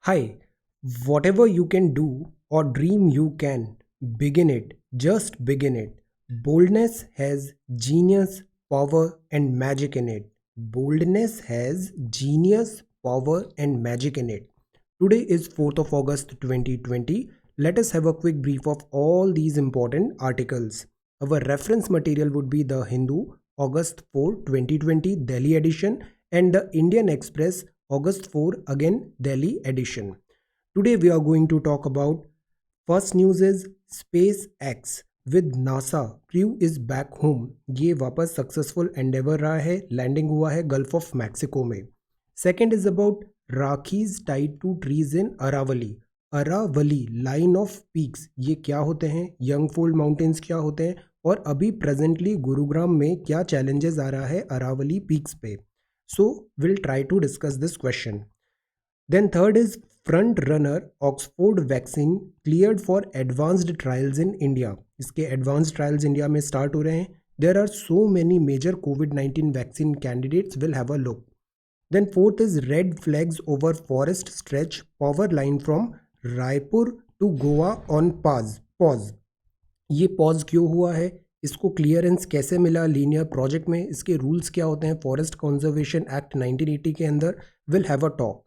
Hi, whatever you can do or dream you can, begin it, just begin it. Boldness has genius, power, and magic in it. Boldness has genius, power, and magic in it. Today is 4th of August 2020. Let us have a quick brief of all these important articles. Our reference material would be The Hindu, August 4, 2020, Delhi edition, and The Indian Express, August 4, again Delhi edition. Today we are going to talk about first news is SpaceX with NASA crew is back home. ये वापस successful Endeavour रहा है, landing हुआ है gulf of Mexico में. Second is about rakhis tied to trees in Aravalli. Aravalli line of peaks, ये क्या होते हैं, यंग फोल्ड माउंटेन्स क्या होते हैं, और अभी प्रेजेंटली गुरुग्राम में क्या चैलेंजेस आ रहा है अरावली पीक्स पे. So will try to discuss this question. Then third is front runner Oxford vaccine cleared for advanced trials in India. इसके advanced trials India में start हो रहे हैं. There are so many major COVID-19 vaccine candidates. Will have a look. Then fourth is red flags over forest stretch power line from Raipur to Goa on pause. ये pause क्यों हुआ है, इसको clearance कैसे मिला लीनियर प्रोजेक्ट में, इसके rules क्या होते हैं फॉरेस्ट कंजर्वेशन एक्ट 1980 के अंदर. Will have a talk.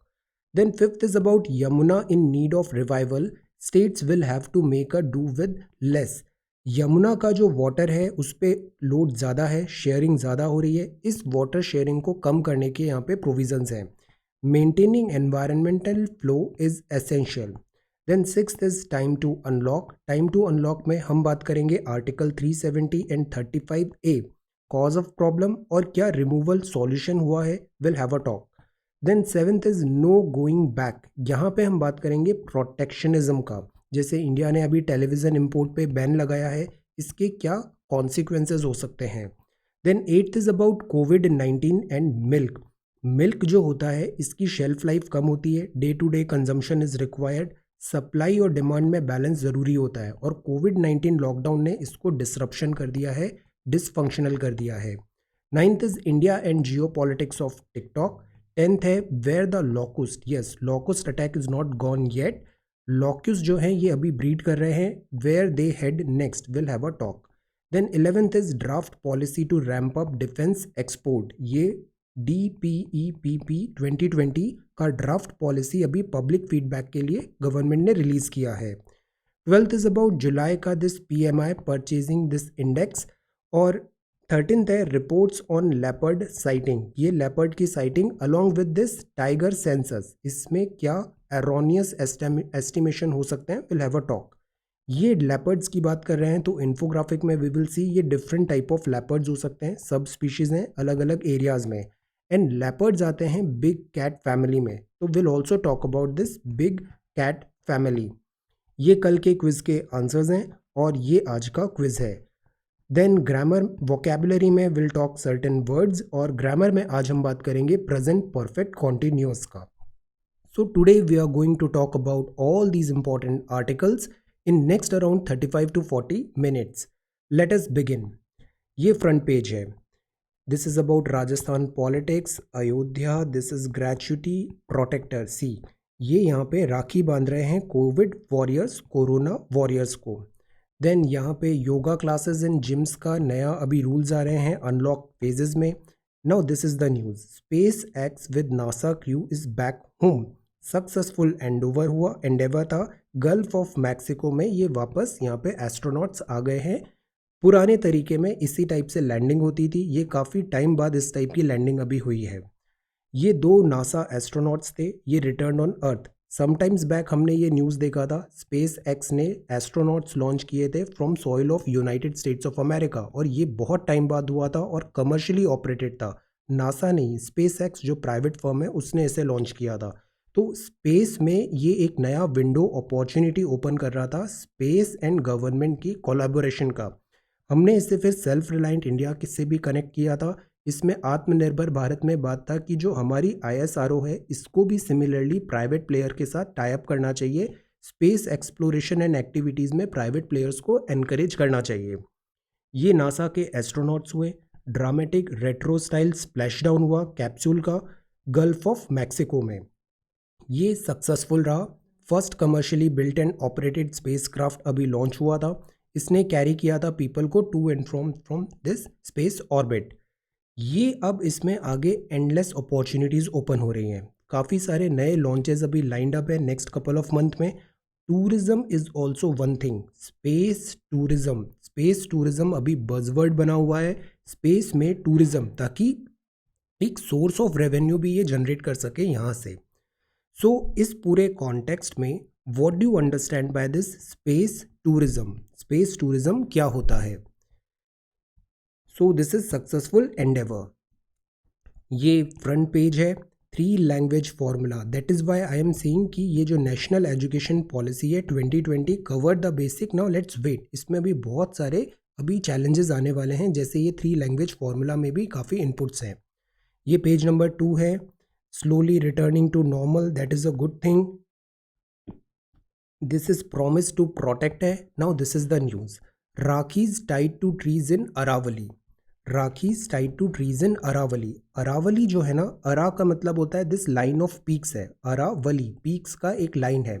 Then fifth is about Yamuna in need of revival. States will have to make a do with less. Yamuna का जो वाटर है उस पर लोड ज़्यादा है, शेयरिंग ज़्यादा हो रही है. इस वाटर शेयरिंग को कम करने के यहाँ पे प्रोविजंस हैं. Maintaining environmental flow is essential. Then sixth is time to unlock. Time to unlock में हम बात करेंगे article 370 and 35A cause of problem और क्या रिमूवल सॉल्यूशन हुआ है. Will have a talk. Then seventh is no going back. यहाँ पे हम बात करेंगे प्रोटेक्शनिज्म का. जैसे इंडिया ने अभी टेलीविज़न इंपोर्ट पे बैन लगाया है, इसके क्या कॉन्सिक्वेंसेज हो सकते हैं. Then eighth is about COVID and milk. Milk जो होता है इसकी शेल्फ लाइफ कम होती है, day to day consumption is required. Supply और डिमांड में बैलेंस ज़रूरी होता है और कोविड-19 लॉकडाउन ने इसको डिसरप्शन कर दिया है, डिसफंक्शनल कर दिया है. Ninth is India and Jio politics of TikTok. Tenth है where the locust. Yes, locust attack is not gone yet. Locust जो हैं ये अभी ब्रीड कर रहे हैं. Where they head next. Will have a talk. Then eleventh is draft policy to ramp up defence export. ये DPEPP 2020 का draft policy अभी पब्लिक फीडबैक के लिए गवर्नमेंट ने रिलीज़ किया है. ट्वेल्थ इज अबाउट जुलाई का this PMI purchasing this index. और 13th है रिपोर्ट्स ऑन लेपर्ड साइटिंग. ये लेपर्ड की sighting along with this tiger census. इसमें क्या एरोनियस एस्टिमेशन हो सकते हैं. Will have a talk. ये लेपर्ड्स की बात कर रहे हैं तो इन्फोग्राफिक में वी विल सी ये डिफरेंट टाइप ऑफ लेपर्ड्स हो सकते हैं, सब स्पीशीज़ हैं अलग अलग एरियाज़ में. एंड लेपर्ड्स आते हैं बिग कैट फैमिली में, तो will also talk about this big cat family. ये कल के क्विज़ के आंसर्स हैं और ये आज का क्विज़ है. देन ग्रामर वोकेबुलरी में विल टॉक सर्टेन वर्ड्स और ग्रामर में आज हम बात करेंगे प्रेजेंट परफेक्ट कॉन्टिन्यूअस का. So today we are going to talk about all these important articles in next around 35 to 40 minutes. Let us begin. ये front page है. This is about Rajasthan politics, Ayodhya. This is gratuity protector. See, ये यहाँ पे राखी बांध रहे हैं COVID warriors, corona warriors को. Then यहाँ पे योगा क्लासेस इन जिम्स का नया अभी रूल्स आ रहे हैं अनलॉक फेजेस में. Now this is the news. SpaceX with NASA crew is back home. Successful Endeavour था गल्फ ऑफ मैक्सिको में. ये वापस यहाँ पे एस्ट्रोनॉट्स आ गए हैं. पुराने तरीके में इसी टाइप से लैंडिंग होती थी, ये काफ़ी टाइम बाद इस टाइप की लैंडिंग अभी हुई है. ये 2 नासा एस्ट्रोनॉट्स थे, ये return on earth. Sometimes back हमने ये न्यूज़ देखा था, SpaceX ने एस्ट्रोनॉट्स लॉन्च किए थे from soil of United states of America और ये बहुत टाइम बाद हुआ था और कमर्शियली ऑपरेटेड था. नासा नहीं, SpaceX जो प्राइवेट फर्म है उसने इसे लॉन्च किया था. तो स्पेस में ये एक नया विंडो अपॉर्चुनिटी ओपन कर रहा था स्पेस एंड गवर्नमेंट की कोलैबोरेशन का. हमने इससे फिर सेल्फ रिलायंट इंडिया किससे भी कनेक्ट किया था. इसमें आत्मनिर्भर भारत में बात था कि जो हमारी ISRO है इसको भी सिमिलरली प्राइवेट प्लेयर के साथ टाई अप करना चाहिए. स्पेस एक्सप्लोरेशन एंड एक्टिविटीज़ में प्राइवेट प्लेयर्स को एनकरेज करना चाहिए. ये नासा के एस्ट्रोनॉट्स हुए. Dramatic retro style splash down हुआ कैप्सूल का गल्फ ऑफ मैक्सिको में. ये सक्सेसफुल रहा। First commercially built and operated spacecraft अभी लॉन्च हुआ था। इसने कैरी किया था पीपल को to and from this space orbit. ये अब इसमें आगे एंडलेस अपॉर्चुनिटीज़ ओपन हो रही हैं। काफ़ी सारे नए लॉन्चेस अभी लाइंड अप है नेक्स्ट कपल ऑफ मंथ में। Tourism is also one thing, space tourism अभी बजवर्ड बना हुआ है, स्पेस में टूरिज्म, ताकि एक सोर्स ऑफ रेवेन्यू भी ये जनरेट कर सके यहाँ से। सो इस पूरे कॉन्टेक्स्ट में what do you understand by this space tourism? Space tourism क्या होता है? So this is successful endeavour. ये फ्रंट पेज है, 3 language formula. That is why I am saying कि ये जो नेशनल एजुकेशन पॉलिसी है 2020 cover the basic, now let's wait. इसमें भी बहुत सारे अभी चैलेंजेस आने वाले हैं, जैसे ये 3 लैंग्वेज फॉर्मूला में भी काफ़ी इनपुट्स हैं। ये पेज नंबर 2 है, slowly returning to normal, that is a good thing. This is promise to protect है। Now this is the news, rakhis tied to trees in Aravalli. Rakhis tied to trees in Aravalli. Aravalli जो है ना, अरा का मतलब होता है दिस लाइन ऑफ पीक्स है, अरावली पीक्स का एक लाइन है।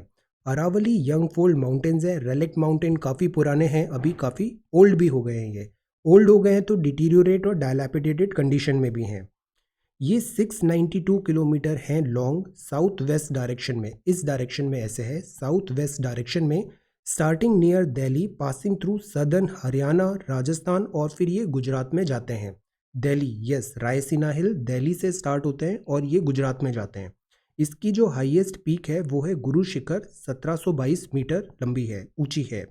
अरावली यंग फोल्ड माउंटेन्स है, रेलिक माउंटेन काफ़ी पुराने हैं, अभी काफ़ी ओल्ड भी हो गए हैं। ये ओल्ड हो गए हैं तो डिटीरियोरेट और डायलैपिडेटेड कंडीशन में भी हैं। ये 692 किलोमीटर हैं लॉन्ग, साउथ वेस्ट डायरेक्शन में। इस डायरेक्शन में ऐसे है, साउथ वेस्ट डायरेक्शन में, starting near Delhi, passing through southern Haryana, Rajasthan, और फिर ये गुजरात में जाते हैं। दिल्ली, यस, रायसीना हिल दिल्ली से स्टार्ट होते हैं और ये गुजरात में जाते हैं। इसकी जो हाईएस्ट पीक है वो है गुरु शिखर, 1722 मीटर लंबी है, ऊंची है।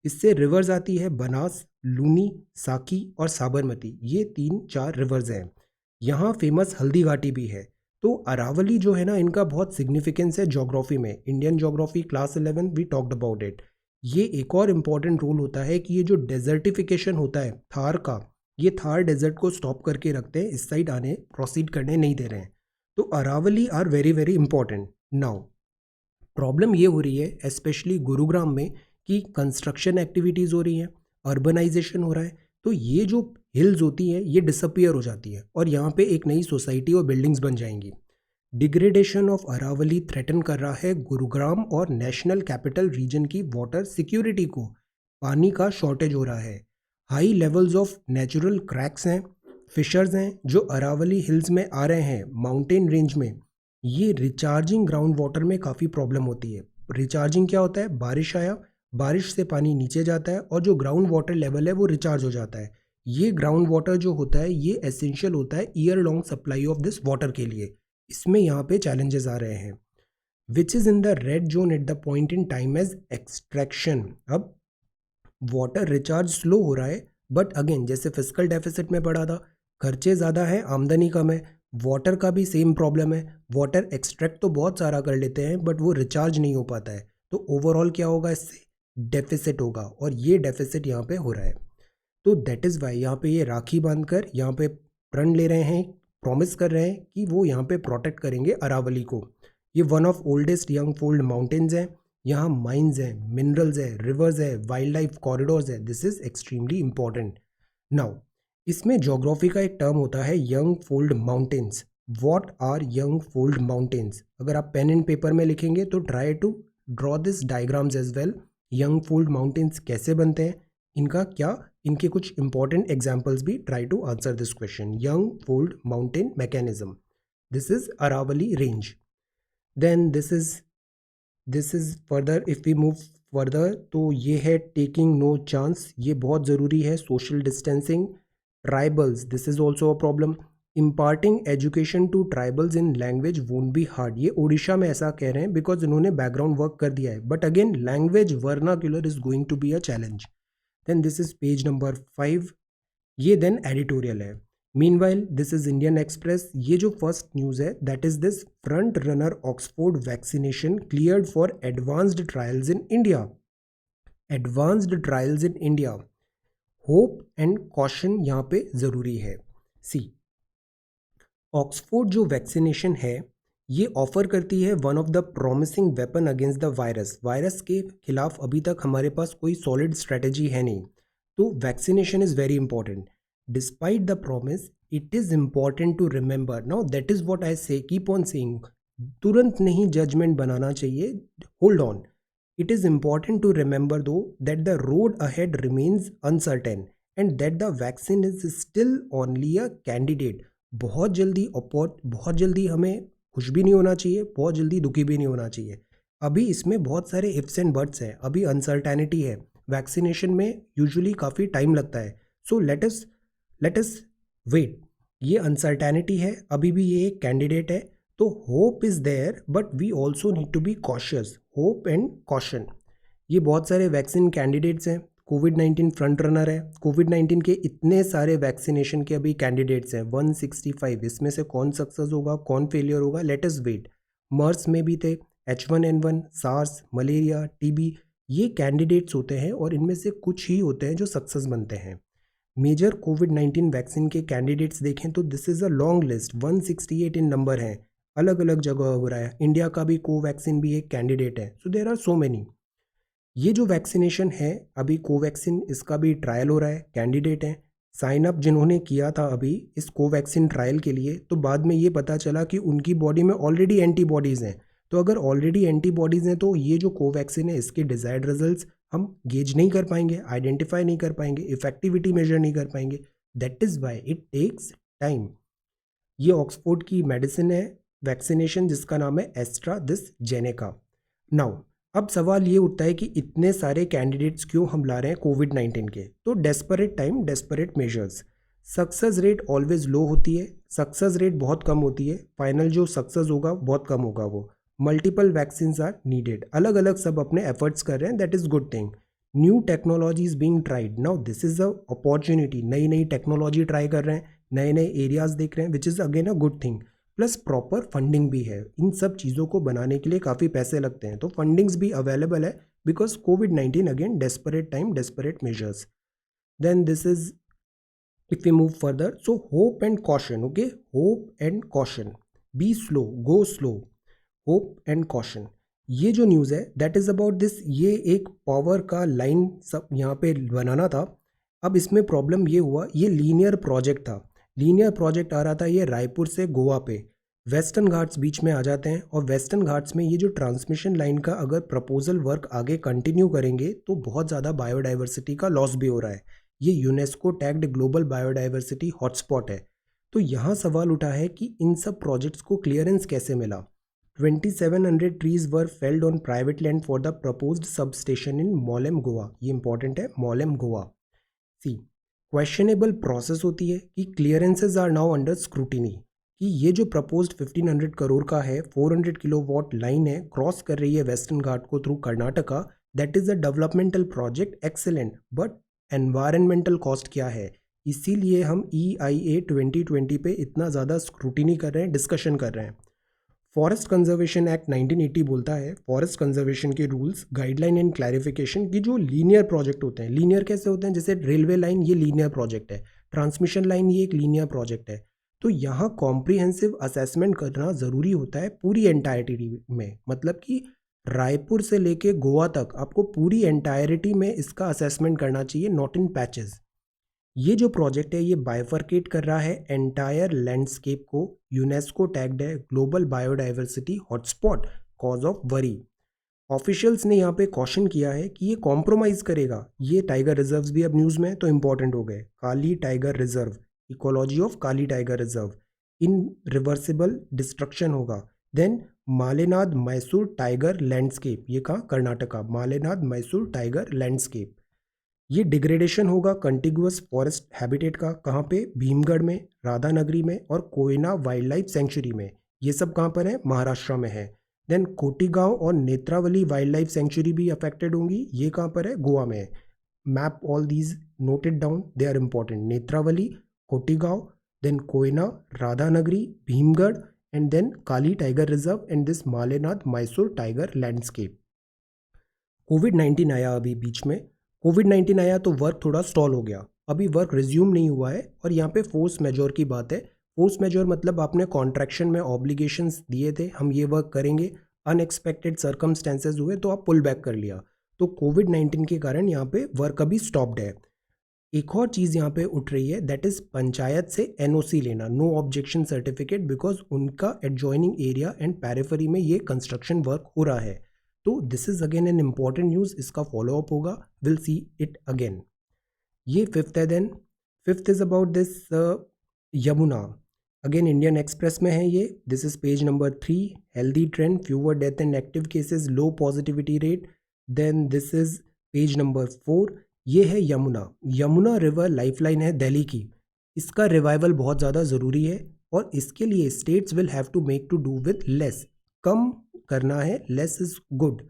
इससे रिवर्स आती है बनास, लूनी, साकी और साबरमती। ये 3-4 रिवर्स हैं। यहाँ फेमस हल्दी घाटी भी है। तो अरावली जो है ना, इनका बहुत सिग्निफिकेंस है ज्योग्राफी में। Indian geography class 11 we talked about it. ये एक और इम्पॉर्टेंट रोल होता है कि ये जो डेजर्टिफिकेशन होता है थार का, ये थार डेजर्ट को स्टॉप करके रखते हैं, इस साइड आने प्रोसीड करने नहीं दे रहे हैं। तो Aravalli are very very important. Now problem ये हो रही है स्पेशली गुरुग्राम में कि कंस्ट्रक्शन एक्टिविटीज़ हो रही हैं, अर्बनाइजेशन हो रहा है, तो ये जो हिल्स होती हैं ये डिसअपियर हो जाती है और यहाँ पे एक नई सोसाइटी और बिल्डिंग्स बन जाएंगी। डिग्रेडेशन ऑफ अरावली थ्रेटन कर रहा है गुरुग्राम और नेशनल कैपिटल रीजन की वाटर सिक्योरिटी को। पानी का शॉर्टेज हो रहा है, high levels of natural cracks हैं, फिशर्स हैं जो अरावली हिल्स में आ रहे हैं माउंटेन रेंज में। ये रिचार्जिंग ग्राउंड वाटर में काफ़ी प्रॉब्लम होती है। रिचार्जिंग क्या होता है? बारिश आया, बारिश से पानी नीचे जाता है और जो ग्राउंड वाटर लेवल है वो रिचार्ज हो जाता है। ये ग्राउंड वाटर जो होता है ये एसेंशियल होता है year long supply of this water के लिए। इसमें यहाँ पे चैलेंजेस आ रहे हैं। Which is in the red zone at the point in time as extraction. अब वाटर रिचार्ज स्लो हो रहा है, बट अगेन जैसे फिजिकल डेफिसिट में पड़ा था, खर्चे ज़्यादा हैं, आमदनी कम है। वाटर का भी सेम प्रॉब्लम है, वाटर एक्सट्रैक्ट तो बहुत सारा कर लेते हैं बट वो रिचार्ज नहीं हो पाता है। तो ओवरऑल क्या होगा? इससे डेफिसिट होगा और ये डेफिसिट यहाँ पे हो रहा है। तो दैट इज़ वाई यहाँ पे ये राखी बांधकर यहाँ पे प्रण ले रहे हैं, प्रॉमिस कर रहे हैं कि वो यहाँ पे प्रोटेक्ट करेंगे अरावली को। ये one of oldest young fold mountains हैं, यहाँ माइंस हैं, मिनरल्स है, रिवर्स है, वाइल्ड लाइफ कॉरिडोर्स है। This is extremely important. Now इसमें ज्योग्राफी का एक टर्म होता है young fold mountains. What are young fold mountains? अगर आप पेन एंड पेपर में लिखेंगे तो try to draw this diagrams as well. Young fold mountains कैसे बनते हैं, इनका क्या, इनके कुछ इंपॉर्टेंट एग्जाम्पल्स भी try to answer this question. Young fold mountain mechanism, this is Aravalli range. Then this is further, if we move further तो ये है टेकिंग नो चांस, ये बहुत ज़रूरी है। Social distancing, tribals, this is also a problem. Imparting education to tribals in language won't be hard, ये ओडिशा में ऐसा कह रहे हैं बिकॉज इन्होंने बैकग्राउंड वर्क कर दिया है, but again language vernacular is going to be a challenge. Then this is page number 5, ये देन एडिटोरियल है। Meanwhile this is Indian Express. ये जो फर्स्ट न्यूज़ है that is this, front runner Oxford vaccination cleared for advanced trials in India. Advanced trials in India, hope and caution यहाँ पे ज़रूरी है। सी, Oxford जो वैक्सीनेशन है ये ऑफर करती है one of the promising weapon against the virus. Virus के खिलाफ अभी तक हमारे पास कोई सॉलिड स्ट्रेटजी है नहीं, तो vaccination is very important. Despite the promise, it is important to remember, now that is what I say, keep on saying, तुरंत नहीं जजमेंट बनाना चाहिए, hold on. It is important to remember though that the road ahead remains uncertain and that the vaccine is still only a candidate. बहुत जल्दी हमें खुश भी नहीं होना चाहिए, बहुत जल्दी दुखी भी नहीं होना चाहिए. अभी इसमें बहुत सारे इफ्स एंड बट्स हैं, अभी अनसर्टेनिटी है. वैक्सीनेशन में यूजुअली काफ़ी टाइम लगता है. So let us wait. ये अनसर्टेनिटी है, अभी भी ये एक कैंडिडेट है. तो hope is there but we also need to be cautious. Hope and caution. ये बहुत सारे वैक्सीन कैंडिडेट्स हैं. कोविड-19 फ्रंट रनर है. कोविड-19 के इतने सारे वैक्सीनेशन के अभी कैंडिडेट्स हैं 165. इसमें से कौन सक्सेस होगा, कौन फेलियर होगा, लेट अस वेट. मर्स में भी थे, H1N1, सार्स, मलेरिया, टीबी. ये कैंडिडेट्स होते हैं और इनमें से कुछ ही होते हैं जो सक्सेस बनते हैं. मेजर कोविड-19 वैक्सीन के कैंडिडेट्स देखें तो this is a long list, 168 in number है. अलग अलग जगह हो रहा है. इंडिया का भी कोवैक्सीन भी एक कैंडिडेट है. So there are so many. ये जो वैक्सीनेशन है अभी कोवैक्सीन, इसका भी ट्रायल हो रहा है, कैंडिडेट है. साइन अप जिन्होंने किया था अभी इस कोवैक्सीन ट्रायल के लिए, तो बाद में ये पता चला कि उनकी बॉडी में ऑलरेडी एंटीबॉडीज़ हैं. तो अगर ऑलरेडी एंटीबॉडीज़ हैं तो ये जो कोवैक्सीन है इसके डिज़ायर्ड रिजल्ट्स हम गेज नहीं कर पाएंगे, आइडेंटिफाई नहीं कर पाएंगे, इफेक्टिविटी मेजर नहीं कर पाएंगे. That is why it takes time. ये ऑक्सफोर्ड की मेडिसिन है वैक्सीनेशन, जिसका नाम है एस्ट्रा दिस जेनेका. नाउ अब सवाल ये उठता है कि इतने सारे कैंडिडेट्स क्यों हम ला रहे हैं कोविड-19 के. तो desperate time, desperate measures. Success rate always low होती है, सक्सेस रेट बहुत कम होती है. फाइनल जो सक्सेस होगा बहुत कम होगा. वो मल्टीपल वैक्सीन आर नीडेड. अलग अलग सब अपने एफर्ट्स कर रहे हैं, that is good thing. New technology is being tried. Now this is a opportunity. नई नई टेक्नोलॉजी ट्राई कर रहे हैं, नए नए एरियाज देख रहे हैं, which is again a good thing. Plus proper funding भी है. इन सब चीज़ों को बनाने के लिए काफ़ी पैसे लगते हैं, तो फंडिंग्स भी अवेलेबल है because COVID again desperate time, desperate measures. Then this is, if we move further, so hope and caution. Okay, hope and caution. Be slow, go slow. Hope and caution. ये जो news है that is about this. ये एक power का line सब यहाँ पे बनाना था. अब इसमें प्रॉब्लम ये हुआ, ये लीनियर प्रोजेक्ट था. लीनियर प्रोजेक्ट आ रहा था ये रायपुर से गोवा पे. वेस्टर्न घाट्स बीच में आ जाते हैं और वेस्टर्न घाट्स में ये जो ट्रांसमिशन लाइन का अगर प्रपोजल वर्क आगे कंटिन्यू करेंगे तो बहुत ज़्यादा बायोडाइवर्सिटी का लॉस भी हो रहा है. ये UNESCO tagged global biodiversity hotspot है. तो यहाँ सवाल उठा है कि इन सब प्रोजेक्ट्स को क्लियरेंस कैसे मिला. 2700 trees were felled on private land for the proposed substation in Mollem, Goa. ये इंपॉर्टेंट है, Mollem, Goa. See, questionable process होती है कि clearances are now under scrutiny. कि ये जो प्रपोज्ड 1500 करोड़ का है, 400 किलोवाट लाइन है, क्रॉस कर रही है वेस्टर्न घाट को through Karnataka. That is a developmental project, excellent, but environmental cost क्या है. इसीलिए हम EIA 2020 पे इतना ज़्यादा स्क्रूटिनी कर रहे हैं, डिस्कशन कर रहे हैं. फॉरेस्ट कंजर्वेशन एक्ट 1980 बोलता है फॉरेस्ट कंजर्वेशन के रूल्स, गाइडलाइन एंड क्लैरिफिकेशन की जो लीनियर प्रोजेक्ट होते हैं. लीनियर कैसे होते हैं, जैसे रेलवे लाइन ये लीनियर प्रोजेक्ट है, ट्रांसमिशन लाइन ये एक लीनियर प्रोजेक्ट है. तो यहाँ कॉम्प्रिहेंसिव असेसमेंट करना ज़रूरी होता है पूरी एंटायरिटी में. मतलब कि रायपुर से लेके गोवा तक आपको पूरी एंटायरिटी में इसका असेसमेंट करना चाहिए, नॉट इन पैचेस. ये जो प्रोजेक्ट है ये बाइफरकेट कर रहा है एंटायर लैंडस्केप को. यूनेस्को टैग्ड है global biodiversity hotspot, cause of worry. Officials ने यहाँ पे कॉशन किया है कि ये कॉम्प्रोमाइज़ करेगा. ये टाइगर रिजर्व्स भी अब न्यूज़ में तो इंपॉर्टेंट हो गए. Kali tiger reserve, ecology of Kali tiger reserve, irreversible destruction होगा. Then Malenad Mysore tiger landscape, ये कहाँ, कर्नाटका, मालेनाद मैसूर टाइगर लैंडस्केप. ये डिग्रेडेशन होगा कंटिगुअस फॉरेस्ट हैबिटेट का. कहाँ पे, भीमगढ़ में, राधानगरी में और कोयना वाइल्ड लाइफ सेंचुरी में. ये सब कहाँ पर है, महाराष्ट्र में है. देन कोटीगांव और नेत्रावली वाइल्ड लाइफ सेंचुरी भी अफेक्टेड होंगी. ये कहाँ पर है, गोवा में है. Map all these, noted down, they are important. Netravali, Cotigao, then Koyna, Radhanagari, Bhimgad and then Kali tiger reserve and this Malenad Mysore tiger landscape. कोविड-19 आया अभी बीच में. कोविड-19 आया तो वर्क थोड़ा स्टॉल हो गया. अभी वर्क रिज्यूम नहीं हुआ है और यहाँ पे फोर्स मेजोर की बात है. फोर्स मेजोर मतलब आपने कॉन्ट्रैक्शन में ऑब्लिगेशंस दिए थे, हम ये वर्क करेंगे, अनएक्सपेक्टेड सर्कमस्टेंसेज हुए तो आप पुल बैक कर लिया. तो कोविड-19 के कारण यहाँ पे वर्क अभी स्टॉप्ड है. एक और चीज़ यहाँ पे उठ रही है, दैट इज़ पंचायत से एनओसी लेना, नो ऑब्जेक्शन सर्टिफिकेट, बिकॉज उनका एडजॉइनिंग एरिया एंड पेरिफेरी में ये कंस्ट्रक्शन वर्क हो रहा है। तो this is again an important news, इसका फॉलोअप होगा, विल सी इट अगेन। ये फिफ्थ है। Then fifth is about this Yamuna, again Indian Express में है ये। This is page number 3, healthy trend, fewer death and active cases, low positivity rate. Then this is page number 4, ये है Yamuna. Yamuna river lifeline है दिल्ली की, इसका रिवाइवल बहुत ज़्यादा ज़रूरी है और इसके लिए states will have to make to do with less, कम करना है, less is good.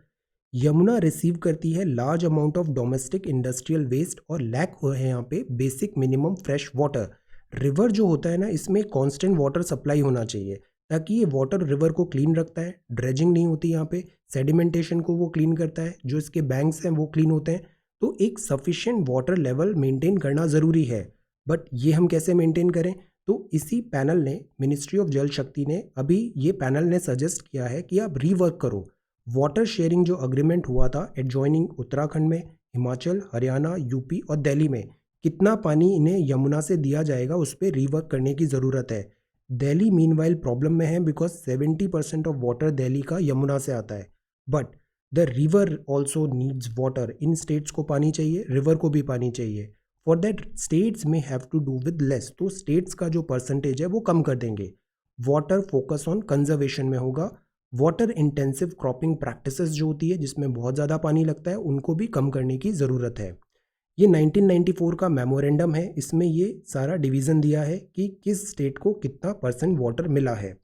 Yamuna receive करती है large amount of domestic industrial waste और लैक है यहाँ पे basic minimum fresh water. River जो होता है ना, इसमें कांस्टेंट वाटर सप्लाई होना चाहिए ताकि ये वाटर रिवर को क्लीन रखता है, ड्रेजिंग नहीं होती यहाँ पे, सेडिमेंटेशन को वो क्लीन करता है, जो इसके बैंक्स हैं वो क्लीन होते हैं। तो एक सफिशिएंट वाटर लेवल मेंटेन करना ज़रूरी है। बट ये हम कैसे मेंटेन करें? तो इसी पैनल ने, मिनिस्ट्री ऑफ जल शक्ति ने, अभी ये पैनल ने सजेस्ट किया है कि आप रीवर्क करो वाटर शेयरिंग जो अग्रीमेंट हुआ था एडजॉइनिंग उत्तराखंड में, हिमाचल, हरियाणा, यूपी और दिल्ली में, कितना पानी इन्हें यमुना से दिया जाएगा उस पर रीवर्क करने की ज़रूरत है। दिल्ली मीनवाइल प्रॉब्लम में है बिकॉज 70% ऑफ वाटर दिल्ली का यमुना से आता है। But the river also needs water, इन स्टेट्स को पानी चाहिए, रिवर को भी पानी चाहिए। फॉर दैट स्टेट्स में have to do with less, तो स्टेट्स का जो परसेंटेज है वो कम कर देंगे। वाटर फोकस ऑन कंजर्वेशन में होगा। वाटर इंटेंसिव क्रॉपिंग प्रैक्टिसेस जो होती है जिसमें बहुत ज़्यादा पानी लगता है, उनको भी कम करने की ज़रूरत है। ये 1994 का मेमोरेंडम है, इसमें ये सारा डिवीज़न दिया है कि किस स्टेट को कितना परसेंट वाटर मिला है।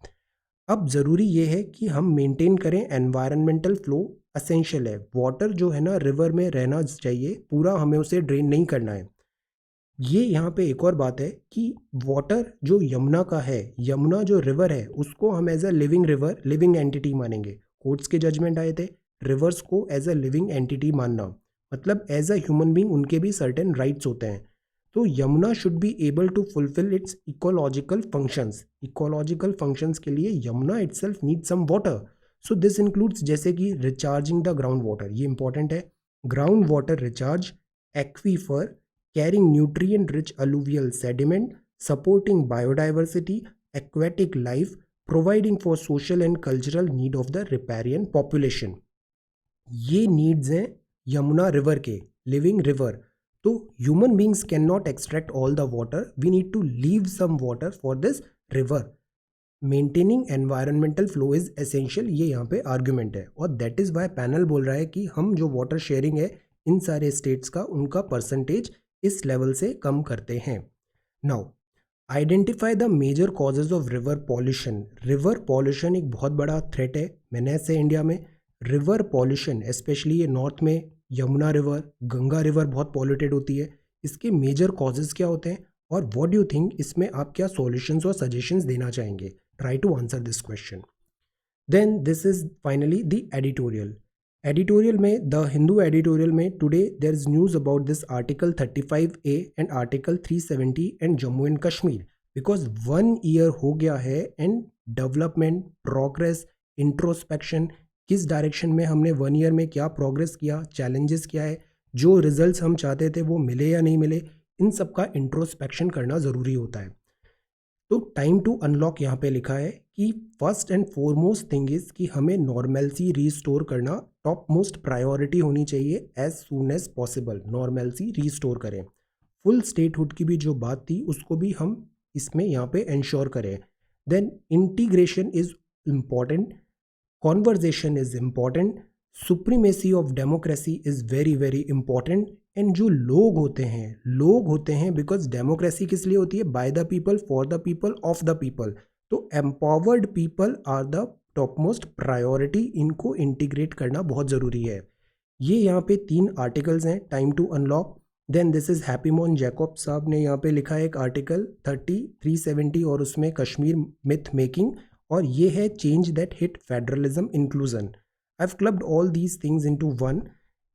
अब ज़रूरी ये है कि हम मेंटेन करें एनवायरनमेंटल फ्लो, असेंशियल है। वाटर जो है ना रिवर में रहना चाहिए, पूरा हमें उसे ड्रेन नहीं करना है। ये यहाँ पे एक और बात है कि वाटर जो यमुना का है, यमुना जो रिवर है, उसको हम as a living river, living entity मानेंगे। कोर्ट्स के जजमेंट आए थे रिवर्स को एज अ लिविंग एंटिटी मानना, मतलब एज अ ह्यूमन बींग उनके भी सर्टेन राइट्स होते हैं। तो Yamuna should be able to fulfil its ecological functions. Ecological functions के लिए Yamuna itself need some water. So this includes जैसे कि रिचार्जिंग द ग्राउंड वाटर, ये इंपॉर्टेंट है, ground water recharge, aquifer, carrying nutrient-rich alluvial sediment, supporting biodiversity, aquatic life, providing for social and cultural need of the riparian population. ये needs हैं Yamuna river के, living river. तो human beings can not extract all the water, we need to leave some water for this river. Maintaining environmental flow is essential, ये यहाँ पे argument है। और that is Y panel बोल रहा है कि हम जो वाटर शेयरिंग है इन सारे स्टेट्स का, उनका परसेंटेज इस लेवल से कम करते हैं। Now identify the major causes of river pollution. River pollution एक बहुत बड़ा थ्रेट है मैनेज से इंडिया में। रिवर पॉल्यूशन स्पेशली ये नॉर्थ में यमुना रिवर, गंगा रिवर बहुत पॉल्यूटेड होती है। इसके मेजर कॉजेज क्या होते हैं और व्हाट डू यू थिंक, इसमें आप क्या सॉल्यूशंस और सजेशंस देना चाहेंगे? Try to answer this question. Then this is finally the editorial. Editorial में, द हिंदू एडिटोरियल में, today there is news about this article 35A and article 370 and Jammu and Kashmir, because 1 year हो गया है एंड डेवलपमेंट, प्रोग्रेस, इंट्रोस्पेक्शन, किस direction में हमने 1 year में क्या प्रोग्रेस किया, चैलेंजेस क्या है, जो रिजल्ट्स हम चाहते थे वो मिले या नहीं मिले, इन सब का इंट्रोस्पेक्शन करना ज़रूरी होता है। तो टाइम टू अनलॉक यहाँ पे लिखा है कि first and foremost thing is कि हमें नॉर्मलसी रीस्टोर करना टॉप मोस्ट प्रायोरिटी होनी चाहिए, as soon as possible normalcy restore करें। फुल स्टेटहुड की भी जो बात थी उसको भी हम इसमें यहाँ पे इंश्योर करें। Then integration is important, conversation is important, supremacy of democracy is very very important. And जो लोग होते हैं बिकॉज डेमोक्रेसी किस लिए होती है? By the people, for the people, of the people. तो empowered people are the top most priority, इनको इंटीग्रेट करना बहुत ज़रूरी है। ये यहाँ पे 3 आर्टिकल्स हैं time to unlock. Then this is Happymon Jacob साहब ने यहाँ पे लिखा है एक आर्टिकल 370 और उसमें कश्मीर मिथ मेकिंग, और ये है change that hit federalism inclusion. I have clubbed all these things into one.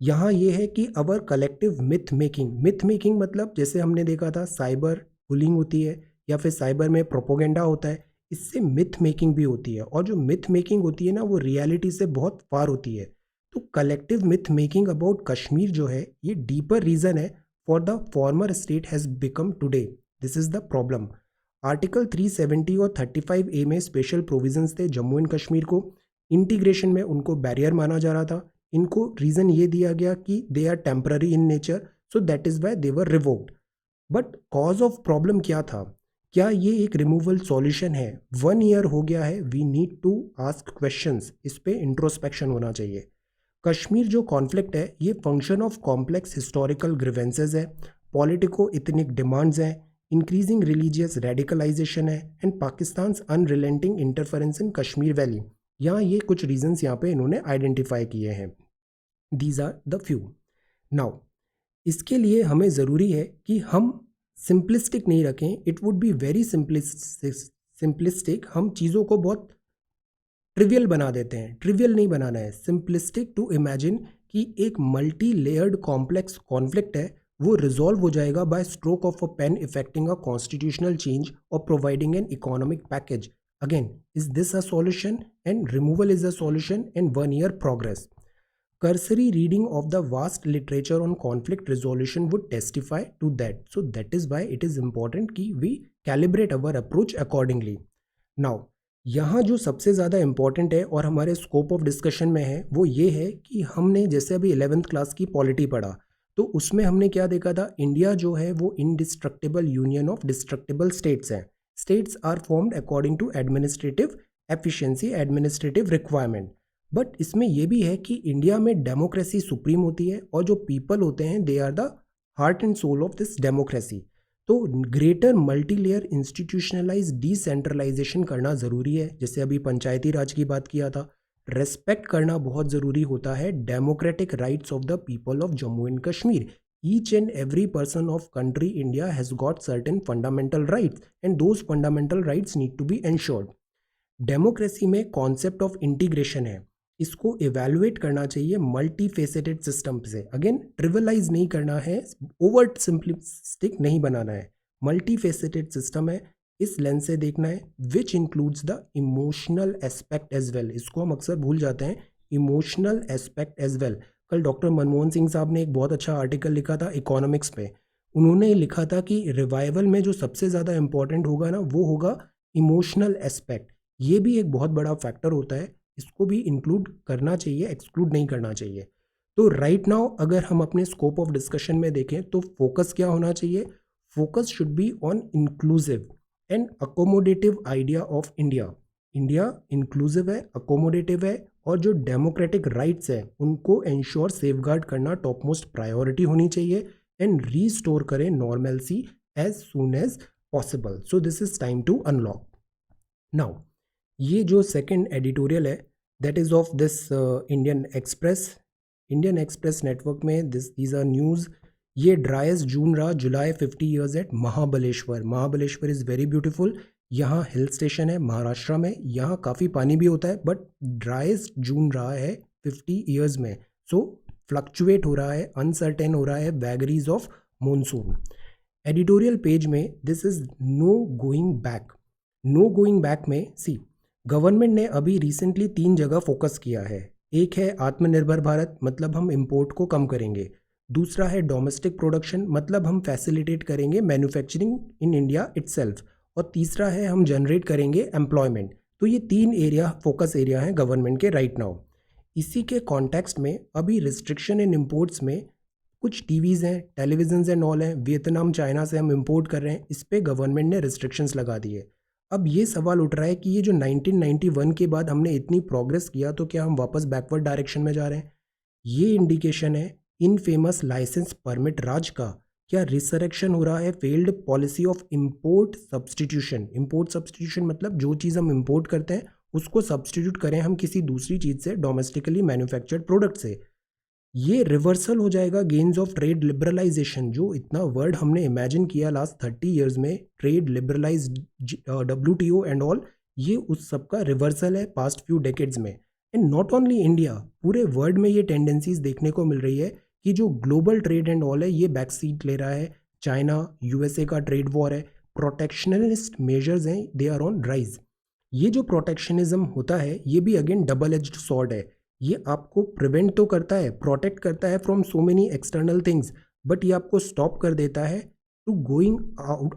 यहाँ ये है कि अवर कलेक्टिव मिथ मेकिंग मतलब जैसे हमने देखा था साइबर बुलिंग होती है या फिर साइबर में प्रोपोगेंडा होता है, इससे मिथ मेकिंग भी होती है, और जो मिथ मेकिंग होती है ना वो रियलिटी से बहुत फार होती है। तो collective myth making about Kashmir जो है ये डीपर रीज़न है for the former state has become today. This is the problem. Article 370 और 35A में स्पेशल प्रोविजंस थे जम्मू एंड कश्मीर को, इंटीग्रेशन में उनको बैरियर माना जा रहा था. इनको रीज़न ये दिया गया कि they are temporary in nature, so that is why they were revoked. But cause of problem क्या था? क्या ये एक रिमूवल सॉल्यूशन है? 1 ईयर हो गया है, we need to ask questions. इस पे इंट्रोस्पेक्शन होना चाहिए. कश्मीर जो कॉन्फ्लिक्ट है ये function of complex historical grievances है, पॉलिटिको इथनिक डिमांड्स हैं, इंक्रीजिंग रिलीजियस रेडिकलाइजेशन है, and Pakistan unrelenting interference in Kashmir valley. यहाँ ये कुछ रीजंस यहाँ पे इन्होंने आइडेंटिफाई किए हैं. These are the few. Now इसके लिए हमें ज़रूरी है कि हम सिंपलिस्टिक नहीं रखें. It would be very simplistic. हम चीज़ों को बहुत ट्रिवियल बना देते हैं. ट्रिवियल नहीं बनाना है, सिंपलिस्टिक टू इमेजिन कि एक मल्टी लेयर्ड कॉम्प्लेक्स कॉन्फ्लिक्ट है, वो रिजॉल्व हो जाएगा by stroke of a pen effecting a constitutional change और providing an economic package. Again, is this a solution? And removal is a solution and 1 year progress. Cursory reading of the vast literature on conflict resolution would testify to that. So that is why it is important कि we calibrate our approach accordingly. Now, यहाँ जो सबसे ज़्यादा important है और हमारे scope of discussion में है वो ये है कि हमने जैसे अभी 11th क्लास की पॉलिटी पढ़ा, तो उसमें हमने क्या देखा था? इंडिया जो है वो indestructible union of destructible states हैं. States are formed according to administrative efficiency, administrative requirement. But इसमें यह भी है कि इंडिया में डेमोक्रेसी सुप्रीम होती है और जो पीपल होते हैं they are the heart and soul of this democracy. तो greater multi layer institutionalise decentralisation करना ज़रूरी है. जैसे अभी पंचायती राज की बात किया था, रेस्पेक्ट करना बहुत ज़रूरी होता है democratic rights of the people of Jammu and Kashmir. Each and every person of country India has got certain fundamental rights and those fundamental rights need to be ensured. Democracy में कॉन्सेप्ट ऑफ इंटीग्रेशन है, इसको evaluate करना चाहिए multi faceted system से. Again, trivialise नहीं करना है, overt simplistic नहीं बनाना है. मल्टी फेसेटेड सिस्टम है, इस लेंस से देखना है, which includes the emotional aspect as well. इसको हम अक्सर भूल जाते हैं, इमोशनल एस्पेक्ट एज वेल. कल डॉक्टर मनमोहन सिंह साहब ने एक बहुत अच्छा आर्टिकल लिखा था इकोनॉमिक्स पे. उन्होंने लिखा था कि रिवाइवल में जो सबसे ज़्यादा इंपॉर्टेंट होगा ना, वो होगा इमोशनल एस्पेक्ट. ये भी एक बहुत बड़ा फैक्टर होता है, इसको भी इंक्लूड करना चाहिए, एक्सक्लूड नहीं करना चाहिए. तो राइट नाउ अगर हम अपने स्कोप ऑफ डिस्कशन में देखें तो फोकस क्या होना चाहिए? Focus should be on inclusive and accommodative idea of India. India inclusive है, अकोमोडेटिव है, और जो डेमोक्रेटिक राइट्स है उनको एंश्योर सेफगार्ड करना टॉप मोस्ट प्रायोरिटी होनी चाहिए, एंड रीस्टोर करें normalcy as soon as possible. So this is time to unlock. Now ये जो सेकंड एडिटोरियल है that is of this Indian Express network में. These are news. ये driest June रहा, जुलाई 50 years at Mahabaleshwar. Mahabaleshwar is very beautiful. यहाँ hill station है महाराष्ट्र में, यहाँ काफ़ी पानी भी होता है, बट ड्राइस्ट जून रहा है 50 ईयर्स में. सो फ्लक्चुएट हो रहा है, अनसर्टेन हो रहा है vagaries of monsoon. Editorial page में this is no going back. No going back में सी गवर्नमेंट ने अभी रिसेंटली 3 जगह फोकस किया है. एक है आत्मनिर्भर भारत, मतलब हम इंपोर्ट को कम करेंगे. दूसरा है डोमेस्टिक प्रोडक्शन, मतलब हम फैसिलिटेट करेंगे मैन्युफैक्चरिंग इन इंडिया इटसेल्फ. और तीसरा है हम जनरेट करेंगे एम्प्लॉयमेंट. तो ये 3 एरिया फोकस एरिया हैं गवर्नमेंट के राइट नाउ. इसी के कॉन्टेक्स्ट में अभी रिस्ट्रिक्शन इन इम्पोर्ट्स में कुछ टीवीज़ हैं, टेलीविजन्स एंड ऑल हैं, वियतनाम चाइना से हम इम्पोर्ट कर रहे हैं, इस पर गवर्नमेंट ने रिस्ट्रिक्शंस लगा दिए. अब ये सवाल उठ रहा है कि ये जो 1991 के बाद हमने इतनी प्रोग्रेस किया, तो क्या हम वापस बैकवर्ड डायरेक्शन में जा रहे हैं? ये इंडिकेशन है इन फेमस लाइसेंस परमिट राज का. क्या रिसरेक्शन हो रहा है failed policy of import substitution. Import substitution मतलब जो चीज़ हम इंपोर्ट करते हैं उसको सब्सटीट्यूट करें हम किसी दूसरी चीज़ से, डोमेस्टिकली मैन्युफैक्चर्ड प्रोडक्ट से. ये रिवर्सल हो जाएगा गेन्स ऑफ ट्रेड लिबरलाइजेशन. जो इतना वर्ड हमने इमेजिन किया लास्ट 30 ईयर्स में, trade liberalise, WTO and all, ये उस सब का रिवर्सल है पास्ट फ्यू डेकेड्स में. एंड नॉट ओनली इंडिया, पूरे वर्ल्ड में ये टेंडेंसीज देखने को मिल रही है कि जो ग्लोबल ट्रेड एंड ऑल है ये बैक सीट ले रहा है. चाइना USA का ट्रेड वॉर है, प्रोटेक्शनिस्ट मेजर्स हैं, दे आर ऑन राइज. ये जो प्रोटेक्शनिज्म होता है ये भी अगेन डबल एज्ड सॉर्ड है. ये आपको प्रिवेंट तो करता है, प्रोटेक्ट करता है from so many external things, but ये आपको स्टॉप कर देता है टू गोइंग